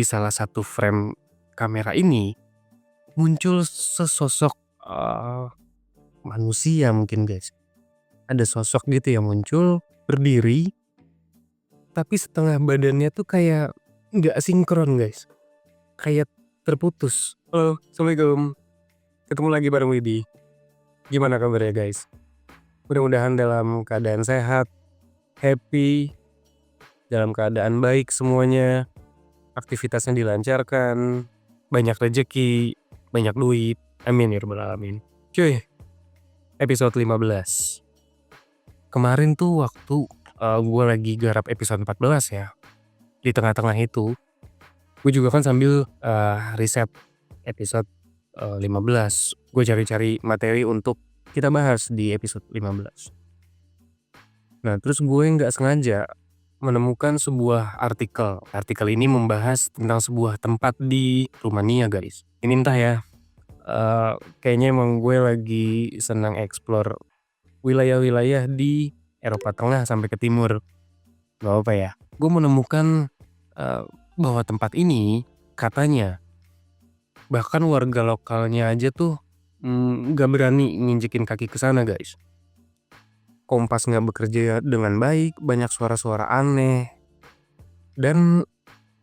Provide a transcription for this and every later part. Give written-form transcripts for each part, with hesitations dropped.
Di salah satu frame kamera ini muncul sesosok, manusia mungkin guys. Ada sosok gitu yang muncul, berdiri, tapi setengah badannya tuh kayak nggak sinkron guys, kayak terputus. Halo, assalamualaikum. Ketemu lagi bareng Widi. Gimana kabarnya guys? Mudah-mudahan dalam keadaan sehat, happy, dalam keadaan baik semuanya, aktivitasnya dilancarkan, banyak rejeki, banyak duit. Amin ya rabbal alamin. Cuy, episode 15. Kemarin tuh waktu gue lagi garap episode 14 ya. Di tengah-tengah itu, gue juga kan sambil riset episode 15. Gue cari-cari materi untuk kita bahas di episode 15. Nah, terus gue nggak sengaja menemukan sebuah artikel. Artikel ini membahas tentang sebuah tempat di Rumania guys. Ini entah ya, kayaknya emang gue lagi senang explore wilayah-wilayah di Eropa Tengah sampai ke Timur. Gak apa ya. Gue menemukan bahwa tempat ini katanya bahkan warga lokalnya aja tuh gak berani nginjekin kaki ke sana guys. Kompas gak bekerja dengan baik, banyak suara-suara aneh. Dan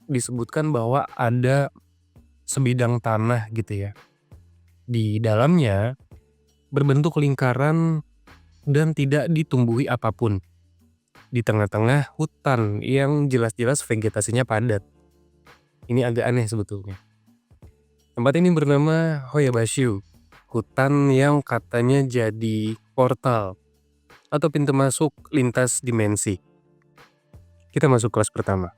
disebutkan bahwa ada sebidang tanah gitu ya. Di dalamnya berbentuk lingkaran dan tidak ditumbuhi apapun. Di tengah-tengah hutan yang jelas-jelas vegetasinya padat. Ini agak aneh sebetulnya. Tempat ini bernama Hoyabashu. Hutan yang katanya jadi portal atau pintu masuk lintas dimensi. Kita masuk kelas pertama.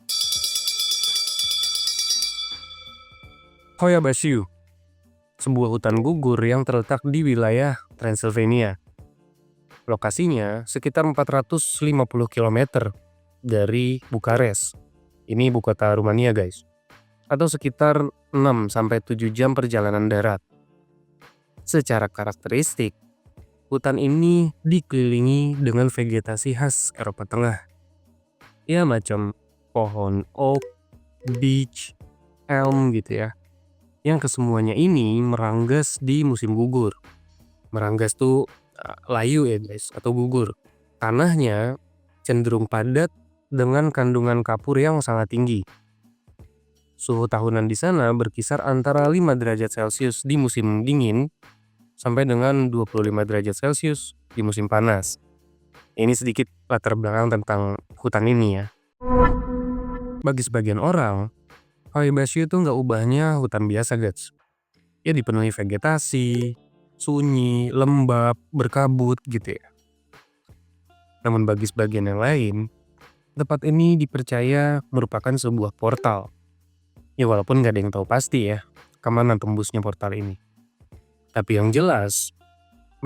Hoyabashu, sebuah hutan gugur yang terletak di wilayah Transylvania. Lokasinya sekitar 450 km dari Bukares. Ini ibu kota Rumania guys. Atau sekitar 6-7 jam perjalanan darat. Secara karakteristik, hutan ini dikelilingi dengan vegetasi khas Eropa Tengah. Ya macam pohon oak, beech, elm gitu ya. Yang kesemuanya ini meranggas di musim gugur. Meranggas tuh layu ya guys, atau gugur. Tanahnya cenderung padat dengan kandungan kapur yang sangat tinggi. Suhu tahunan di sana berkisar antara 5 derajat Celcius di musim dingin sampai dengan 25 derajat Celcius di musim panas. Ini sedikit latar belakang tentang hutan ini ya. Bagi sebagian orang, Hoyabashu itu nggak ubahnya hutan biasa guys. Ya dipenuhi vegetasi, sunyi, lembab, berkabut gitu ya. Namun bagi sebagian yang lain, tempat ini dipercaya merupakan sebuah portal. Ya walaupun gak ada yang tahu pasti ya, kemana tembusnya portal ini. Tapi yang jelas,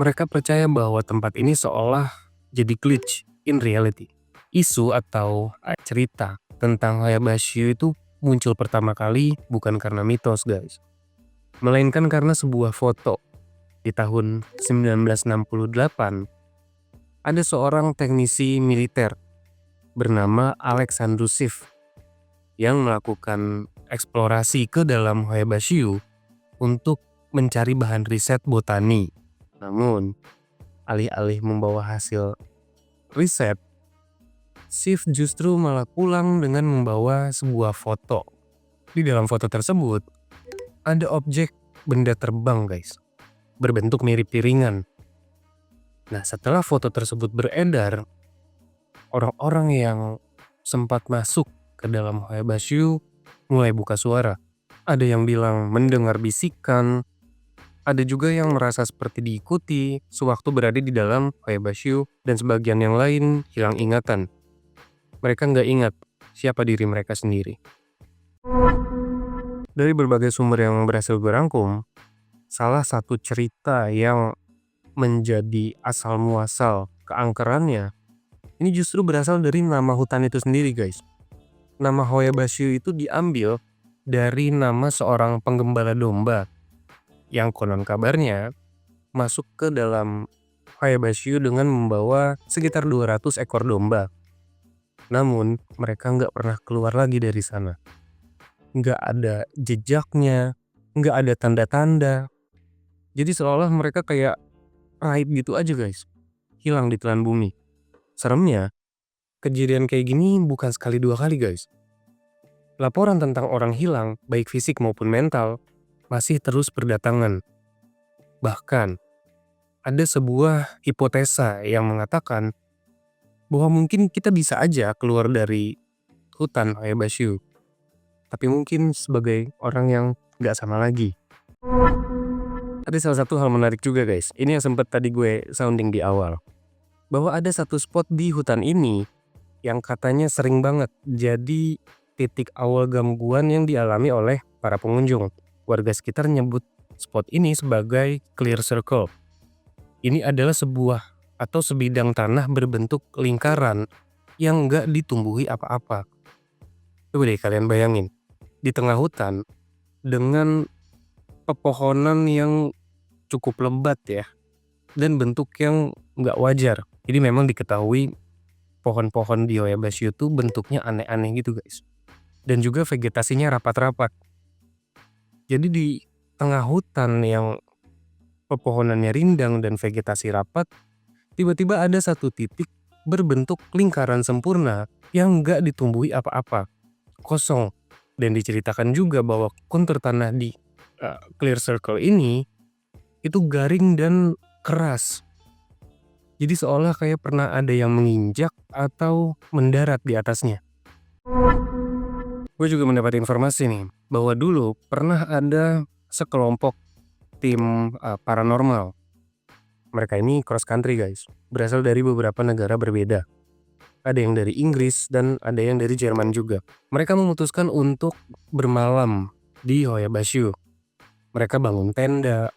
mereka percaya bahwa tempat ini seolah jadi glitch in reality. Isu atau cerita tentang Hoyabashu itu muncul pertama kali bukan karena mitos guys, melainkan karena sebuah foto. Di tahun 1968, ada seorang teknisi militer bernama Alexander Sif yang melakukan eksplorasi ke dalam Hoyabashu untuk mencari bahan riset botani. Namun, alih-alih membawa hasil riset, Sif justru malah pulang dengan membawa sebuah foto. Di dalam foto tersebut, ada objek benda terbang guys, berbentuk mirip piringan. Nah, setelah foto tersebut beredar, orang-orang yang sempat masuk ke dalam Hoyabashu mulai buka suara. Ada yang bilang mendengar bisikan, ada juga yang merasa seperti diikuti sewaktu berada di dalam Hoyabashu, dan sebagian yang lain hilang ingatan. Mereka nggak ingat siapa diri mereka sendiri. Dari berbagai sumber yang berhasil gue rangkum, salah satu cerita yang menjadi asal muasal keangkerannya ini justru berasal dari nama hutan itu sendiri guys. Nama Hoyabashu itu diambil dari nama seorang penggembala domba yang konon kabarnya masuk ke dalam Hoyabashu dengan membawa sekitar 200 ekor domba. Namun mereka nggak pernah keluar lagi dari sana. nggak ada jejaknya, nggak ada tanda-tanda. Jadi seolah mereka kayak raib gitu aja guys, hilang di telan bumi. Seremnya, kejadian kayak gini bukan sekali dua kali guys. Laporan tentang orang hilang, baik fisik maupun mental, masih terus berdatangan. Bahkan, ada sebuah hipotesa yang mengatakan bahwa mungkin kita bisa aja keluar dari hutan Oyabashu, tapi mungkin sebagai orang yang gak sama lagi. Ada salah satu hal menarik juga guys, ini yang sempat tadi gue sounding di awal, bahwa ada satu spot di hutan ini yang katanya sering banget jadi titik awal gangguan yang dialami oleh para pengunjung. Warga sekitar nyebut spot ini sebagai clear circle. Ini adalah sebuah atau sebidang tanah berbentuk lingkaran yang nggak ditumbuhi apa-apa. Coba deh kalian bayangin, di tengah hutan dengan pepohonan yang cukup lebat ya, dan bentuk yang nggak wajar. Jadi memang diketahui pohon-pohon di Oyabashu itu bentuknya aneh-aneh gitu guys. Dan juga vegetasinya rapat-rapat. Jadi di tengah hutan yang pepohonannya rindang dan vegetasi rapat, tiba-tiba ada satu titik berbentuk lingkaran sempurna yang nggak ditumbuhi apa-apa, kosong. Dan diceritakan juga bahwa kontur tanah di clear circle ini itu garing dan keras. Jadi seolah kayak pernah ada yang menginjak atau mendarat di atasnya. Gue juga mendapat informasi nih, bahwa dulu pernah ada sekelompok tim paranormal. Mereka ini cross country guys, berasal dari beberapa negara berbeda. Ada yang dari Inggris dan ada yang dari Jerman juga. Mereka memutuskan untuk bermalam di Oyabashu. Mereka bangun tenda,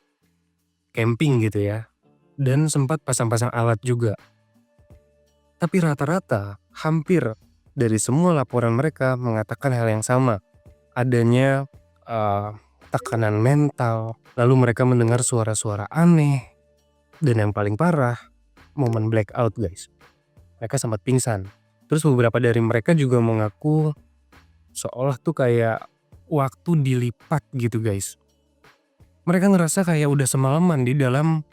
camping gitu ya, dan sempat pasang-pasang alat juga. Tapi rata-rata, hampir dari semua laporan mereka mengatakan hal yang sama. Adanya tekanan mental, lalu mereka mendengar suara-suara aneh, dan yang paling parah, momen blackout guys. Mereka sempat pingsan. Terus beberapa dari mereka juga mengaku seolah tuh kayak waktu dilipat gitu guys. Mereka ngerasa kayak udah semalaman di dalam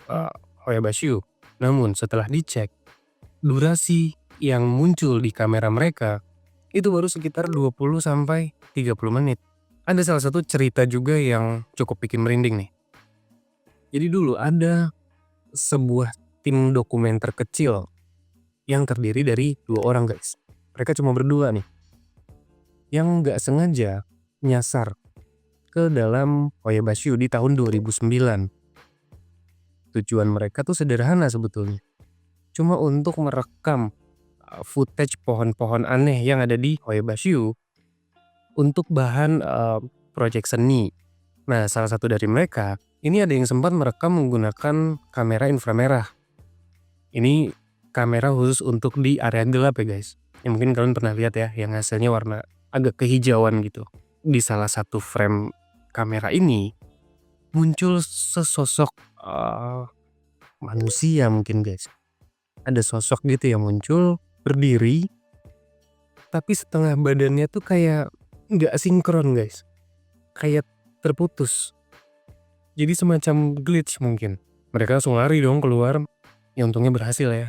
Oyabashu. Namun setelah dicek, durasi yang muncul di kamera mereka itu baru sekitar 20-30 menit. Ada salah satu cerita juga yang cukup bikin merinding nih. Jadi dulu ada sebuah tim dokumenter kecil yang terdiri dari 2 orang guys. Mereka cuma berdua nih, yang gak sengaja nyasar ke dalam Oyabashu di tahun 2009. Tujuan mereka tuh sederhana sebetulnya, cuma untuk merekam footage pohon-pohon aneh yang ada di Oyabashu untuk bahan proyek seni. Nah, salah satu dari mereka, ini ada yang sempat merekam menggunakan kamera inframerah. Ini kamera khusus untuk di area gelap ya guys. Yang mungkin kalian pernah lihat ya, yang hasilnya warna agak kehijauan gitu. Di salah satu frame kamera ini, muncul sesosok manusia mungkin guys. Ada sosok gitu yang muncul, berdiri, tapi setengah badannya tuh kayak nggak sinkron guys. Kayak terputus. Jadi semacam glitch mungkin. Mereka langsung lari dong keluar. Ya untungnya berhasil ya.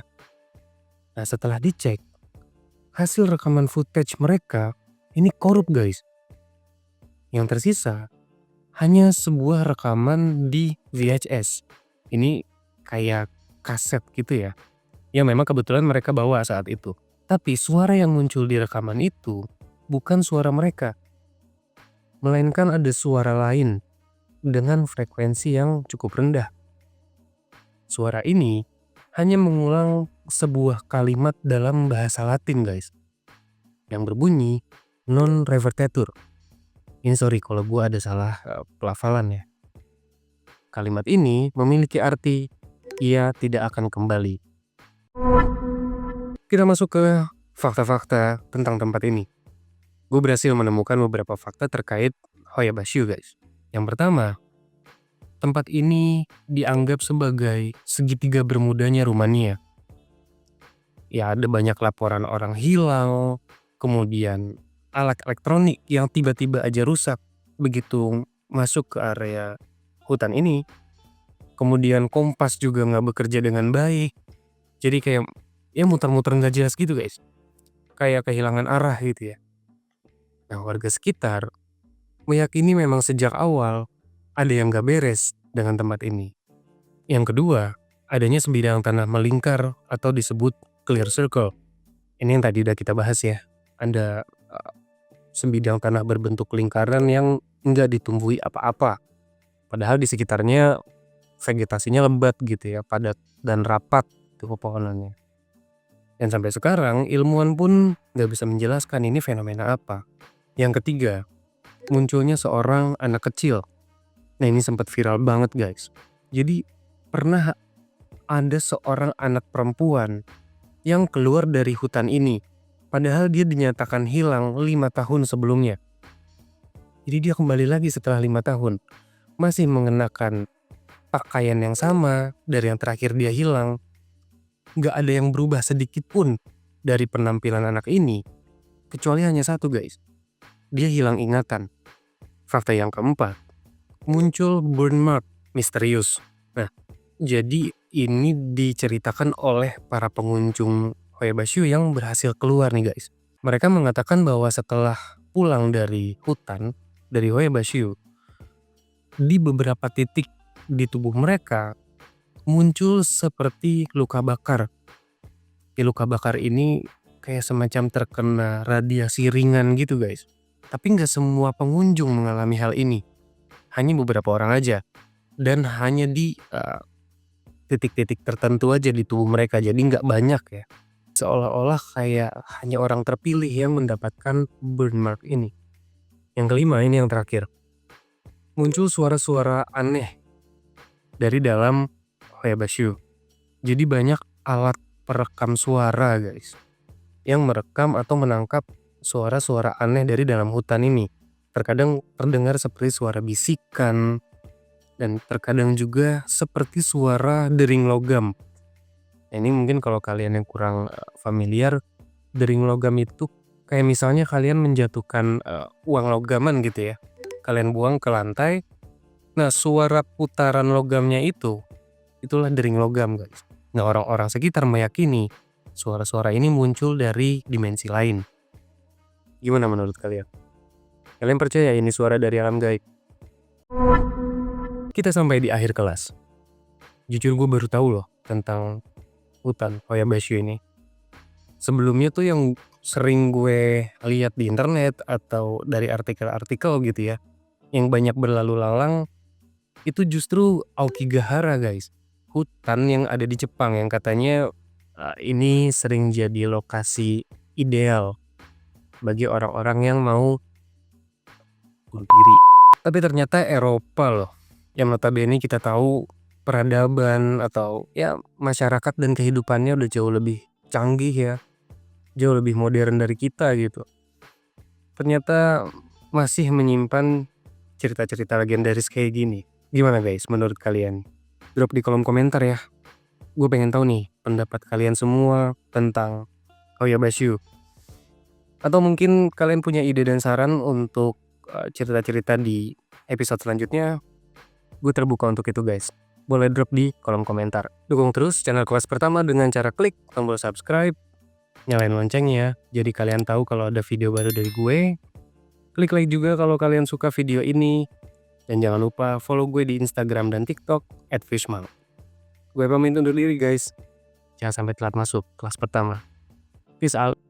Nah setelah dicek, hasil rekaman footage mereka ini korup guys. Yang tersisa hanya sebuah rekaman di VHS. Ini kayak kaset gitu ya. Yang memang kebetulan mereka bawa saat itu. Tapi suara yang muncul di rekaman itu bukan suara mereka, melainkan ada suara lain dengan frekuensi yang cukup rendah. Suara ini hanya mengulang sebuah kalimat dalam bahasa Latin guys, yang berbunyi non revertetur. Ini sorry kalau gue ada salah pelafalan ya. Kalimat ini memiliki arti ia tidak akan kembali. Kita masuk ke fakta-fakta tentang tempat ini. Gue berhasil menemukan beberapa fakta terkait Oyabashu guys. Yang pertama, tempat ini dianggap sebagai segitiga bermudanya Rumania. Ya ada banyak laporan orang hilang, kemudian alat elektronik yang tiba-tiba aja rusak begitu masuk ke area hutan ini. Kemudian kompas juga nggak bekerja dengan baik. Jadi kayak ya muter-muter nggak jelas gitu guys. Kayak kehilangan arah gitu ya. Nah warga sekitar meyakini memang sejak awal ada yang nggak beres dengan tempat ini. Yang kedua, adanya sebidang tanah melingkar atau disebut clear circle. Ini yang tadi udah kita bahas ya. Ada sebidang tanah berbentuk lingkaran yang nggak ditumbuhi apa-apa. Padahal di sekitarnya vegetasinya lebat gitu ya, padat dan rapat itu pepohonannya. Dan sampai sekarang ilmuwan pun nggak bisa menjelaskan ini fenomena apa. Yang ketiga, munculnya seorang anak kecil. Nah ini sempat viral banget guys. Jadi pernah ada seorang anak perempuan yang keluar dari hutan ini. Padahal dia dinyatakan hilang 5 tahun sebelumnya. Jadi dia kembali lagi setelah 5 tahun. Masih mengenakan pakaian yang sama dari yang terakhir dia hilang. Gak ada yang berubah sedikit pun dari penampilan anak ini. Kecuali hanya satu guys. Dia hilang ingatan. Fakta yang keempat. Muncul burn mark misterius. Nah, jadi ini diceritakan oleh para pengunjung Hoya-Bashu yang berhasil keluar nih guys. Mereka mengatakan bahwa setelah pulang dari hutan, dari Hoya-Bashu, di beberapa titik di tubuh mereka muncul seperti luka bakar. Luka bakar ini kayak semacam terkena radiasi ringan gitu guys. Tapi nggak semua pengunjung mengalami hal ini. Hanya beberapa orang aja. Dan hanya di titik-titik tertentu aja di tubuh mereka. Jadi nggak banyak ya. Seolah-olah kayak hanya orang terpilih yang mendapatkan burn mark ini. Yang kelima ini yang terakhir. Muncul suara-suara aneh dari dalam Hoya-Bashu. Jadi banyak alat perekam suara guys. Yang merekam atau menangkap suara-suara aneh dari dalam hutan ini. Terkadang terdengar seperti suara bisikan. Dan terkadang juga seperti suara dering logam. Nah, ini mungkin kalau kalian yang kurang familiar, dering logam itu kayak misalnya kalian menjatuhkan uang logaman gitu ya. Kalian buang ke lantai. Nah suara putaran logamnya itulah dering logam guys. Nah orang-orang sekitar meyakini suara-suara ini muncul dari dimensi lain. Gimana menurut kalian? Kalian percaya ini suara dari alam gaib? Kita sampai di akhir kelas. Jujur gue baru tahu loh tentang hutan Hoya-Bashu ini. Sebelumnya tuh yang sering gue lihat di internet atau dari artikel-artikel gitu ya, yang banyak berlalu lalang itu justru Aokigahara guys. Hutan yang ada di Jepang yang katanya ini sering jadi lokasi ideal bagi orang-orang yang mau bunuh diri. Tapi ternyata Eropa loh, yang notabene kita tahu peradaban atau ya masyarakat dan kehidupannya udah jauh lebih canggih ya, jauh lebih modern dari kita gitu. Ternyata masih menyimpan cerita-cerita legendaris kayak gini. Gimana guys menurut kalian? Drop di kolom komentar ya. Gue pengen tahu nih pendapat kalian semua tentang Hoya-Bashu. Atau mungkin kalian punya ide dan saran untuk cerita-cerita di episode selanjutnya. Gue terbuka untuk itu guys. Boleh drop di kolom komentar. Dukung terus channel Kelas Pertama dengan cara klik tombol subscribe, nyalain loncengnya, jadi kalian tahu kalau ada video baru dari gue. Klik like juga kalau kalian suka video ini. Dan jangan lupa follow gue di Instagram dan TikTok @fishmal. Gue pamit undur diri guys. Jangan sampai telat masuk kelas pertama. Peace out.